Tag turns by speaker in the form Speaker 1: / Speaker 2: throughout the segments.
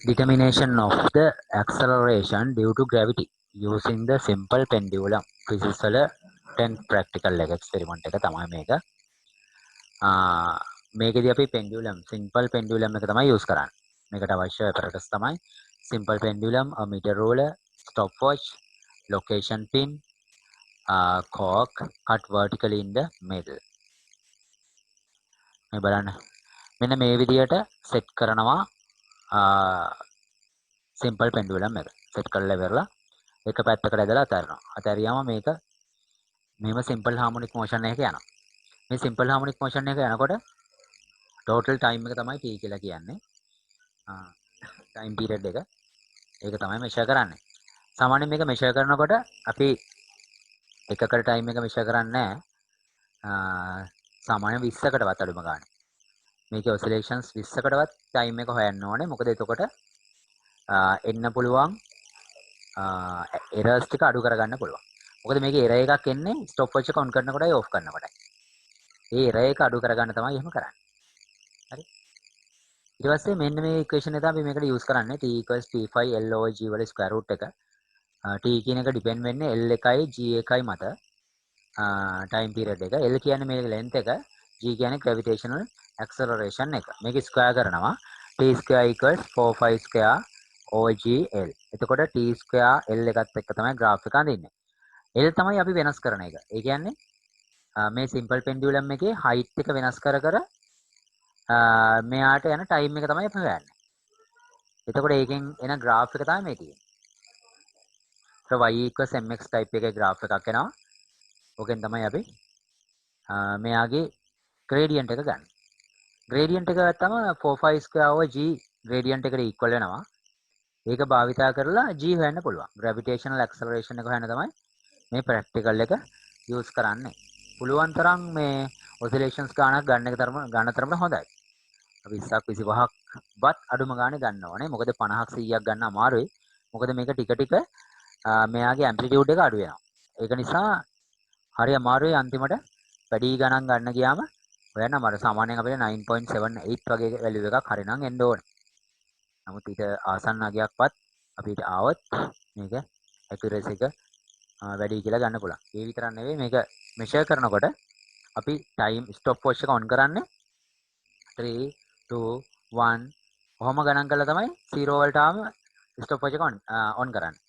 Speaker 1: Determination of the acceleration due to gravity using the simple pendulum. Physics වල 10th practical experiment එක තමයි මේක. මේකෙදී අපි pendulum simple pendulum එක තමයි use කරන්නේ. මේකට අවශ්‍ය apparatus තමයි simple pendulum, a meter ruler, stopwatch, location pin, cork cut vertically in the middle. මේ බලන්න. මෙන්න මේ විදියට set කරනවා simple pendulum එක. set කරලා ඉවරලා එක පැත්තකට ඇදලා අතහැරනවා. අතහැරියාම මේක මෙහෙම simple harmonic motion එකක යනවා. මේ simple harmonic motion එක යනකොට total time එක තමයි t කියලා කියන්නේ. time period එක. ඒක තමයි measure කරන්නේ. සාමාන්‍යයෙන් මේක measure කරනකොට අපි එකකට time එක measure කරන්නේ නැහැ. සාමාන්‍ය 20කටවත් අඩුම ගන්න. මේකේ oscillations 20කටවත් time එක හොයන්න ඕනේ. මොකද එතකොට එන්න පුළුවන් errors ටික අඩු කරගන්න පුළුවන්. මොකද මේකේ error එකක් එන්නේ stopwatch එක on කරනකොටයි off කරනකොටයි. ඒ error එක අඩු කරගන්න තමයි එහෙම කරන්නේ. හරි. ඊට පස්සේ මෙන්න මේ equation එක තමයි මේකට use කරන්නේ t = t5 log වල square root එක. t කියන එක depend වෙන්නේ l එකයි g එකයි මත. time period එක. l කියන්නේ මේ length එක, g කියන්නේ gravitational acceleration එක. මේක square කරනවා t square = 4 5 square OGL. එතකොට t square L එකත් එක්ක තමයි graph එක අඳින්නේ. L තමයි අපි වෙනස් කරන එක. ඒ කියන්නේ මේ simple pendulum එකේ height එක වෙනස් කර කර මෙයාට යන time එක තමයි අපි හොයන්නේ. එතකොට ඒකෙන් එන graph එක තමයි මේ තියෙන්නේ. so y = mx type එකේ graph එකක් එනවා. ඕකෙන් තමයි අපි මෙයාගේ gradient එක ගන්න. gradient එක ගත්තම 4 5 square over g gradient එකට equal වෙනවා. ඒක භාවිතා කරලා g හොයන්න පුළුවන්. gravitational acceleration එක හොයන්න තමයි මේ practical එක use කරන්නේ. පුළුවන් තරම් මේ oscillations ගානක් ගන්න තරමට හොඳයි. අපි 20ක් 25ක්වත් අඩුම ගානේ ගන්න ඕනේ. මොකද 50ක් 100ක් ගන්න අමාරුයි. මොකද මේක ටික ටික මෙයාගේ amplitude එක අඩු වෙනවා. ඒක නිසා හරි අමාරුයි අන්තිමට වැඩි ගණන් ගන්න ගියාම හොයන්න අමාරුයි. සාමාන්‍යයෙන් අපිට 9.78 වගේ value එකක් හරිනම් එන්න ඕනේ. නමුත් ඊට ආසන්න අගයක්වත් අපිට ආවොත් මේක accuracy එක වැඩි කියලා ගන්න පුළුවන්. ඒ විතරක් නෙවෙයි මේක measure කරනකොට අපි time stopwatch එක on කරන්නේ 3 2 1 කොහොම ගණන් කරලා තමයි 0 වලට ආවම stopwatch එක on කරන්නේ.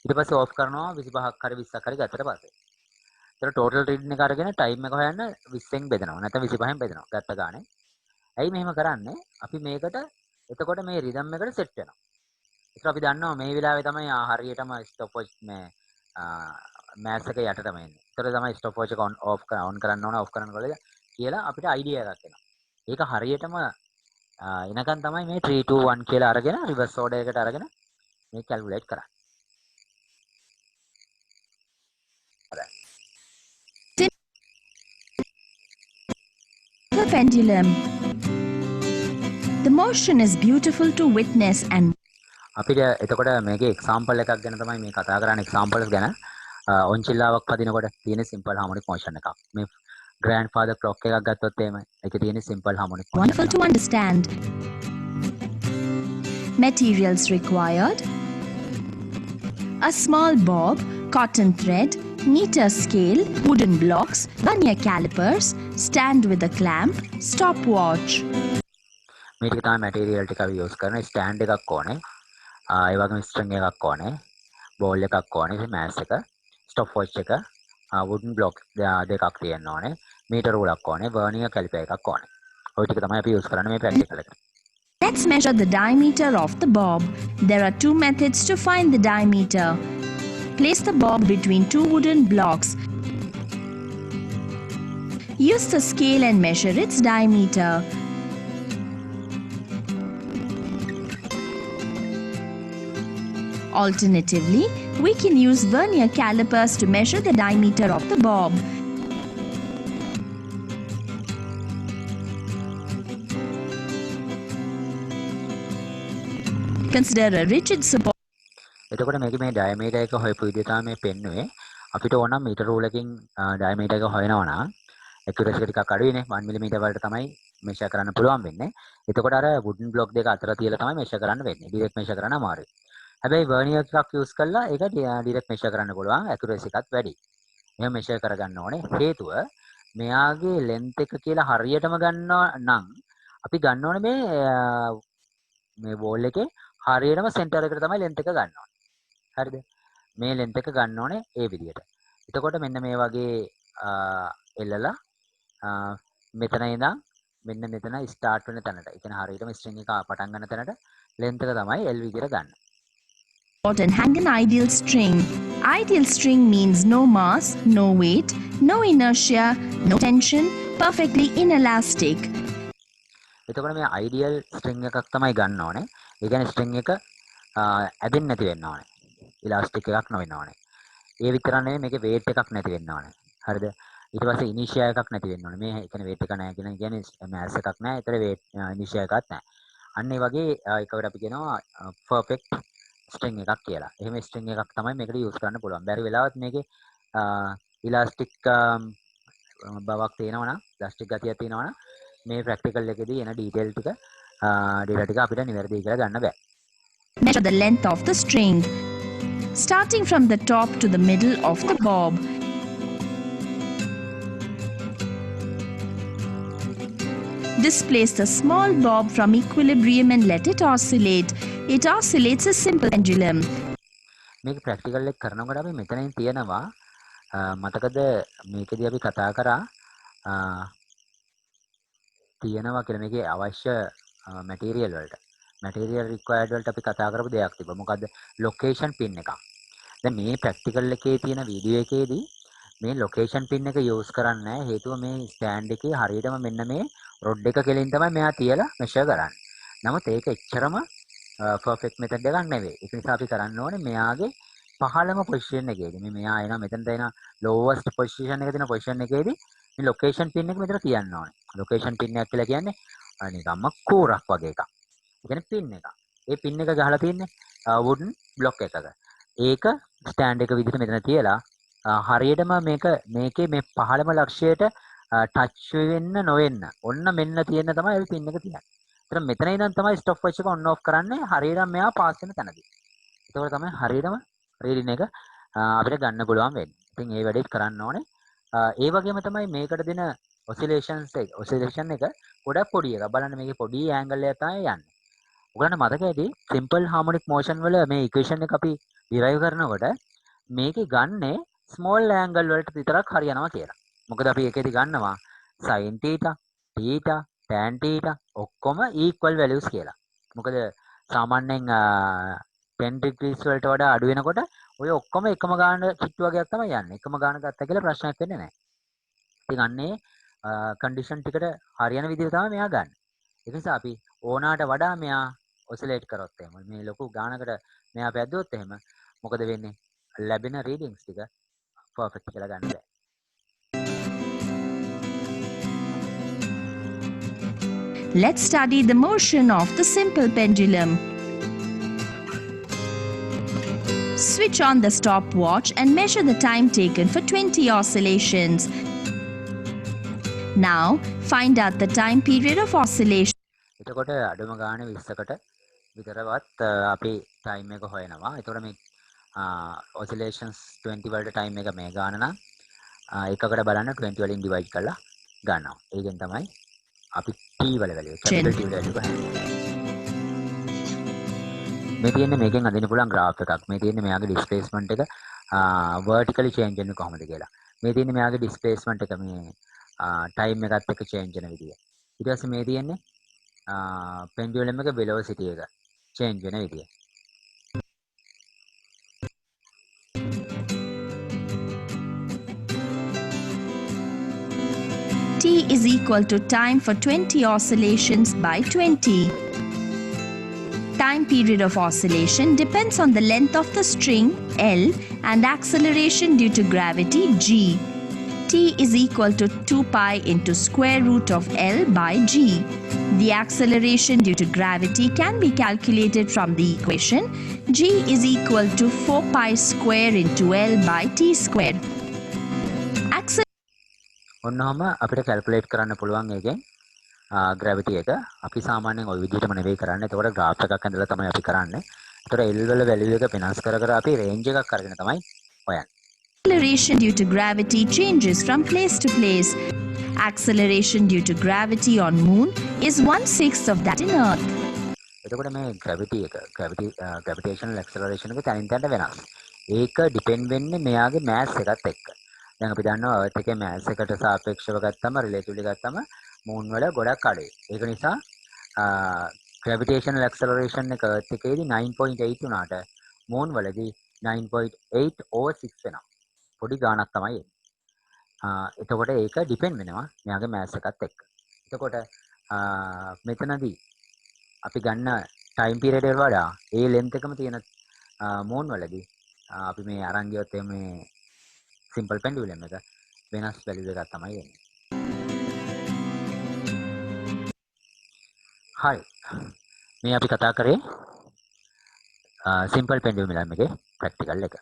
Speaker 1: ඊට පස්සේ off කරනවා 25ක් හරි 20ක් හරි ගත්තට පස්සේ. ඒතර total reading එක අරගෙන time එක හොයන්න 20ෙන් බෙදනවා. නැත්නම් 25ෙන් බෙදනවා. ගත්ත ගානේ. ඇයි මෙහෙම කරන්නේ? අපි මේකට එතකොට මේ rhythm එකට set වෙනවා. ඒක අපි දන්නවා මේ වෙලාවේ තමයි හරියටම stopwatch මේ mass එක යටටම එන්නේ. ඒතර තමයි stopwatch එක on කරන්න ඕන off කරනකොට කියලා අපිට idea එකක් එනවා. ඒක හරියටම එනකන් තමයි මේ 3 2 1 කියලා අරගෙන reverse order එකට අරගෙන මේ calculate කරන්නේ.
Speaker 2: The pendulum. The motion is beautiful to witness and
Speaker 1: අපිට එතකොට මේකේ example එකක් ගැන තමයි මේ කතා කරන්නේ examples ගැන. ඔන්චිල්ලාවක් පදිනකොට තියෙන simple harmonic motion එකක්. මේ grandfather clock එකක් ගත්තොත් එහෙම ඒකේ තියෙන simple harmonic motion.
Speaker 2: wonderful to understand. Materials required: a small bob, cotton thread, meter scale, wooden blocks, vernier calipers, stand with a clamp, stopwatch.
Speaker 1: මේ ටික තමයි material ටික අපි use කරන stand එකක් ඕනේ. ඒ වගේම string එකක් ඕනේ. ball එකක් ඕනේ. mass එක, stopwatch එක, wooden block දෙකක් තියෙන්න ඕනේ. meter rule එකක් ඕනේ. vernier caliper එකක් ඕනේ. ඔය ටික තමයි අපි use කරන්නේ මේ practical එකට.
Speaker 2: Let's measure the diameter of the bob. There are two methods to find the diameter. Place the bob between two wooden blocks. Use the scale and measure its diameter. Alternatively, we can use vernier calipers to measure the diameter of the bob. Consider a rigid support.
Speaker 1: එතකොට මේකේ මේ diameter එක හොයපු විදිහ තමයි මේ පෙන්නුවේ. අපිට ඕන නම් meter rule එකකින් diameter එක හොයනවා නම් accuracy එක ටිකක් අඩුයිනේ. 1 mm වලට තමයි මෙෂර් කරන්න පුළුවන් වෙන්නේ. එතකොට අර wooden block දෙක අතර තියලා තමයි මෙෂර් කරන්න වෙන්නේ. ඩිරෙක්ට් මෙෂර් කරන්න අමාරුයි. හැබැයි vernier එකක් යූස් කරලා ඒක ඩිරෙක්ට් මෙෂර් කරන්න පුළුවන්. accuracy එකත් වැඩි. එහෙම මෙෂර් කරගන්න ඕනේ. හේතුව මෙයාගේ length එක කියලා හරියටම ගන්නවා නම් අපි ගන්න ඕනේ මේ wall එකේ හරියටම center එකට තමයි length එක ගන්න ඕනේ. හරිද? මේ length එක ගන්න ඕනේ ඒ විදිහට. එතකොට මෙන්න මේ වගේ එල්ලලා මෙතන ඉඳන් මෙන්න මෙතන start වෙන තැනට. ඒ කියන්නේ හරියටම string එක පටන් ගන්න තැනට length එක තමයි L විදිහට ගන්න.
Speaker 2: And hang an ideal string. Ideal string means no mass, no weight, no inertia, no tension, perfectly inelastic.
Speaker 1: එතකොට මේ ideal string එකක් තමයි ගන්න ඕනේ. ඒ කියන්නේ string එක ඇදෙන්නේ නැති වෙන්න ඕනේ. elastic එකක් නොවෙන්න ඕනේ. ඒ විතරක් නෙමෙයි මේකේ weight එකක් නැති වෙන්න ඕනේ. හරිද? ඊට පස්සේ inertia එකක් නැති වෙන්න ඕනේ. මේ කියන්නේ weight එක නැහැ කියන්නේ mass එකක් නැහැ. ඒතර weight inertia එකක් නැහැ. අන්න ඒ වගේ එකකට අපි කියනවා perfect string එකක් කියලා. එහෙම string එකක් තමයි මේකට use කරන්න පුළුවන්. බැරි වෙලාවත් මේකේ elastic බවක් තියෙනවා නම්, elastic ගතියක් තියෙනවා නම් මේ practical එකේදී එන detail ටික data ටික අපිට නිවැරදි කියලා ගන්න බෑ.
Speaker 2: Measure the length of the string. Starting from the top to the middle of the bob. Displace the small bob from equilibrium and let it oscillate. It oscillates a simple pendulum.
Speaker 1: මේක practical එක කරනකොට අපි මෙතනින් තියනවා මතකද මේකදී අපි කතා කරා තියනවා කියලා මේකේ අවශ්‍ය මැටීරියල් වලට මැටීරියල් රික්වයර්ඩ් වලට අපි කතා කරපු දෙයක් තිබ්බා. මොකද්ද? ලොකේෂන් පින් එකක්. දැන් මේ ප්‍රැක්ටිකල් එකේ තියෙන වීඩියෝ එකේදී මේ ලොකේෂන් පින් එක යූස් කරන්නේ නැහැ. හේතුව මේ ස්ටෑන්ඩ් එකේ හරියටම මෙන්න මේ රොඩ් එක කෙලින් තමයි මෙයා තියලා මෙෂර් කරන්නේ. නමුත් ඒක එච්චරම perfect method එකක් නෙවෙයි. ඒක නිසා අපි කරන්න ඕනේ මෙයාගේ පහළම පොසිෂන් එකේදී මේ මෙයා එනවා මෙතනට එන lowest position එකේ තියෙන පොසිෂන් එකේදී මේ ලොකේෂන් පින් එක මෙතන තියන්න ඕනේ. ලොකේෂන් පින් එක කියලා කියන්නේ නිකම්ම කූරක් වගේ එකක්. ඒ කියන්නේ පින් එක. ඒ පින් එක ගහලා තින්නේ wooden block එකක. ඒක ස්ටෑන්ඩ් එක විදිහට මෙතන තියලා හරියටම මේකේ මේ පහළම ලක්ෂයට ටච් වෙන්න නොවෙන්න ඔන්න මෙන්න තියෙන තමයි ඒ පින් එක තියන්නේ. ඒතර මෙතන ඉඳන් තමයි ස්ටොප් වොච් එක ඔන් ඔෆ් කරන්නේ හරියටම මෙයා පාස් වෙන තැනදී. ඒකවල තමයි හරියටම රීඩින් එක අපිට ගන්න පුළුවන් වෙන්නේ. ඉතින් ඒ වැඩේත් කරන්න ඕනේ. ඒ වගේම තමයි මේකට දෙන ඔසිලේෂන් එක ගොඩක් පොඩි එකක්. බලන්න මේකේ පොඩි ඇන්ගල් එකක් තමයි යන්නේ. ඔයගලන්ට මතක ඇති සිම්පල් හාමොනික් මෝෂන් වල මේ ඉක්වේෂන් එක අපි ඩිරයිව් කරනකොට මේකේ ගන්නේ ස්මෝල් ඇන්ගල් වලට විතරක් හරියනවා කියලා. මොකද අපි ඒකෙදි ගන්නවා sin theta, theta, tan theta ඔක්කොම equal values කියලා. මොකද සාමාන්‍යයෙන් 10 degrees වලට වඩා අඩු වෙනකොට ඔය ඔක්කොම එකම ගාන කිට්ටු වගේක් තමයි යන්නේ. එකම ගාන ගත්තා කියලා ප්‍රශ්නයක් වෙන්නේ නැහැ. ඉතින් අන්නේ කන්ඩිෂන් ටිකට හරියන විදිහට තමයි මෙයා ගන්න. ඒ නිසා අපි ඕනාට වඩා මෙයා ඔසිලේට් කරොත් එහෙම මේ ලොකු ගානකට මෙයා පැද්දුවොත් එහෙම මොකද වෙන්නේ? ලැබෙන රීඩින්ග්ස් ටික පර්ෆෙක්ට් කියලා ගන්න බෑ.
Speaker 2: Let's study the motion of the simple pendulum. Switch on the stopwatch and measure the time taken for 20 oscillations. Now, find out the time period of oscillation.
Speaker 1: එතකොට අඩුම ගානේ 20කට විතරවත් අපි ටයිම් එක හොයනවා. එතකොට මේ oscillations 20 වලට ටයිම් එක මේ ගාන නම් එකකට බලන්න 20 වලින් ඩිවයිඩ් කරලා ගන්නවා. ඒකෙන් තමයි අපි t වල වැලියු capital T වැලියු ගන්න. මේ තියෙන්නේ මේකෙන් අදින්න පුළුවන් graph එකක්. මේ තියෙන්නේ මෙයාගේ displacement එක vertically change වෙන්නේ කොහොමද කියලා. මේ තියෙන්නේ මෙයාගේ displacement එක මේ time එකත් එක්ක change වෙන විදිය. ඊට පස්සේ මේ තියෙන්නේ pendulum එක velocity එක change වෙන විදිය.
Speaker 2: T is equal to time for 20 oscillations by 20. Time period of oscillation depends on the length of the string L and acceleration due to gravity G. T is equal to 2 pi into square root of L by G. The acceleration due to gravity can be calculated from the equation G is equal to 4 pi square into L by T square.
Speaker 1: ඔන්නෝම අපිට calculate කරන්න පුළුවන් එකෙන් gravity එක අපි සාමාන්‍යයෙන් ওই විදිහටම නෙවෙයි කරන්නේ. එතකොට graph එකක් ඇඳලා තමයි අපි කරන්නේ. එතකොට L වල value එක වෙනස් කර කර අපි range එකක් අරගෙන තමයි හොයන්නේ.
Speaker 2: Acceleration due to gravity changes from place to place. Acceleration due to gravity on moon is 1/6 of that in Earth.
Speaker 1: එතකොට මේ gravitational acceleration එක තනින් තනට වෙනස්. ඒක depend වෙන්නේ මෙයාගේ mass එකත් එක්ක. දැන් අපි දන්නවා Earth එකේ mass එකට සාපේක්ෂව ගත්තම relatively ගත්තම moon වල ගොඩක් අඩුයි. ඒක නිසා gravitational acceleration එක Earth එකේදී 9.8 වුණාට moon වලදී 9.8 over 6 වෙනවා. පොඩි ගාණක් තමයි එන්නේ. එතකොට ඒක depend වෙනවා මෙයාගේ mass එකත් එක්ක. එතකොට මෙතනදී අපි ගන්න ටයිම් පීරියඩ් එකට වඩා ඒ ලෙන්ත් එකම තියෙන මූන් වලදී අපි මේ අරන් ගියොත් මේ සිම්පල් පෙන්ඩියුලම් එක වෙනස් වැලියු එකක් තමයි එන්නේ. හරි. මේ අපි කතා කරේ සිම්පල් පෙන්ඩියුලම් එකේ ප්‍රැක්ටිකල් එක.